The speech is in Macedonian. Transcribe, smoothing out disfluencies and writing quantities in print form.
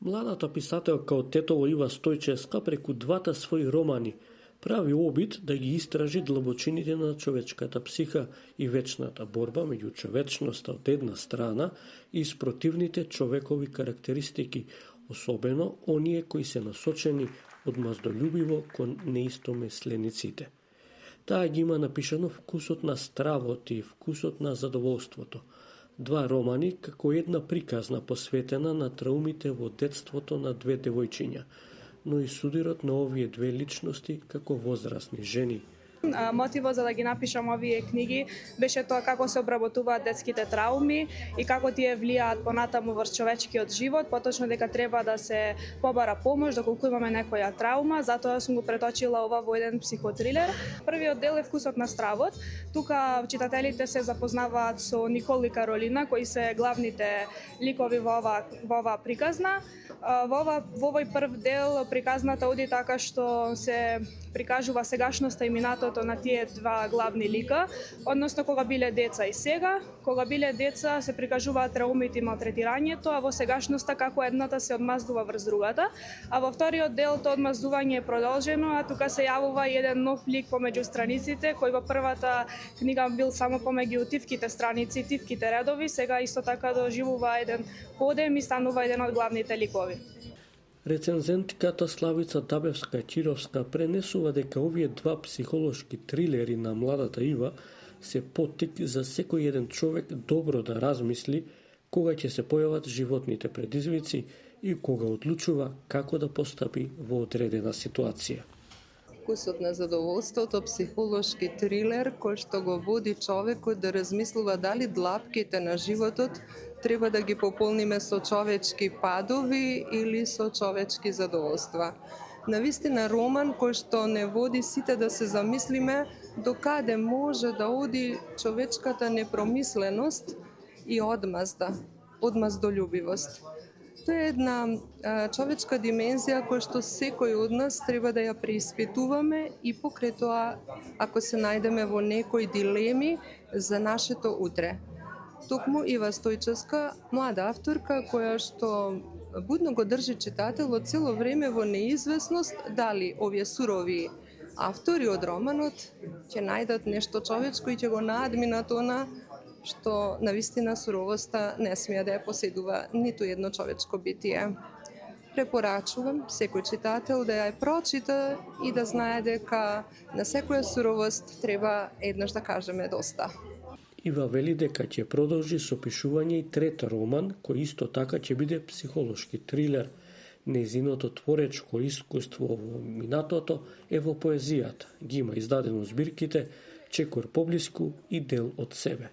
Младата писателка од Тетово Ива Стојчевска преку двата своји романи прави обид да ги истражи длабочините на човечката психа и вечната борба меѓу човечноста од една страна и спротивните човекови карактеристики, особено оние кои се насочени одмаздолюбиво кон неистомислениците. Таа ги има напишано вкусот на стравот и вкусот на задоволството. Два романи како една приказна посветена на траумите во детството на две девојчиња, но и судирот на овие две личности како возрастни жени. Мотивот за да ги напишам овие книги беше тоа како се обработуваат детските трауми и како тие влијаат понатаму врз човечкиот живот, поточно дека треба да се побара помош доколку имаме некоја траума, затоа сум го преточила ова во еден психотрилер. Првиот дел е вкусот на стравот. Тука читателите се запознаваат со Никол и Каролина, кои се главните ликови во ова приказна. Во овој прв дел приказната оди така што се прикажува сегашноста и минатото на тие два главни лика, односно кога биле деца и сега. Кога биле деца се прикажуваат траумите и малтретирањето, а во сегашноста како едната се одмаздува врз другата, а во вториот дел тоа одмаздување е продолжено, а тука се јавува и еден нов лик помеѓу страниците, кој во првата книга бил само помеѓу тивките страници, тивките редови, сега исто така доживува еден подем и станува еден од главните ликови. Рецензентката Славица Дабевска-Чировска пренесува дека овие два психолошки трилери на младата Ива се поттик за секој еден човек добро да размисли кога ќе се појават животните предизвици и кога одлучува како да постапи во одредена ситуација. Вкусот на задоволството, психолошки трилер кој што го води човекот да размислува дали длапките на животот треба да ги пополниме со човечки падови или со човечки задоволства. Навистина роман кој што не води сите да се замислиме докаде може да оди човечката непромисленост и одмаздолюбивост. Тоа е една човечка димензија која што секој од нас треба да ја преиспитуваме и покрај тоа ако се најдеме во некои дилеми за нашето утре. Токму Ива Стојчевска, млада авторка која што будно го држи читателот цело време во неизвестност дали овие сурови автори од романот ќе најдат нешто човечко и ќе го наадминат она што навистина суровоста не смее да ја поседува ниту едно човечко битие. Препорачувам секој читател да ја прочита и да знае дека на секоја суровост треба еднаш да кажеме доста. Ива вели дека ќе продолжи со пишување и трет роман, кој исто така ќе биде психолошки трилер. Нејзиното творечко искуство во минатото е во поезијата. Ги има издадено збирките Чекор поблиску и Дел од себе.